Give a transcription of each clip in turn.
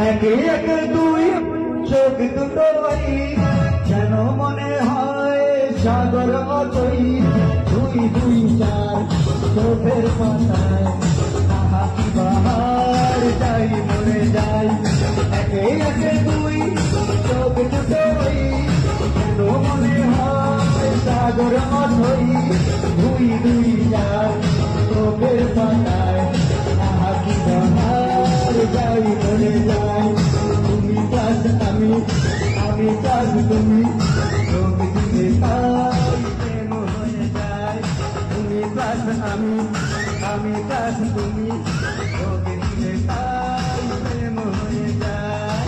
একে একে দুই চোখ দুটোই যেন মনে হয় সাগর অতই। দুই দুই চার চোখের পাতায় আহা কি বাহার যাই মরে যাই। একে একে দুই চোখ দুটোই যেন মনে হয় সাগর অতই। দুই দুই চার চোখের পাতায় আহা কি বাহার যাই মরে যাই। তুমি কাজ আমি কাজ তুমি চোখ দিলে তাই প্রেম হয়ে যায়। তুমি কাজ আমি কাজ তুমি চোখ দিলে তাই প্রেম হয়ে যায়।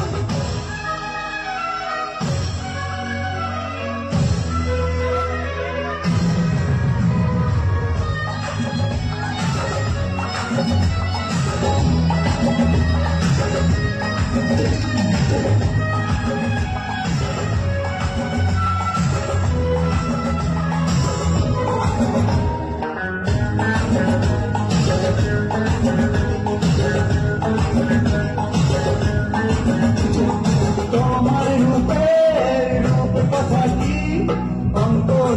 তোমার রূপের রূপ কথাটি অন্তর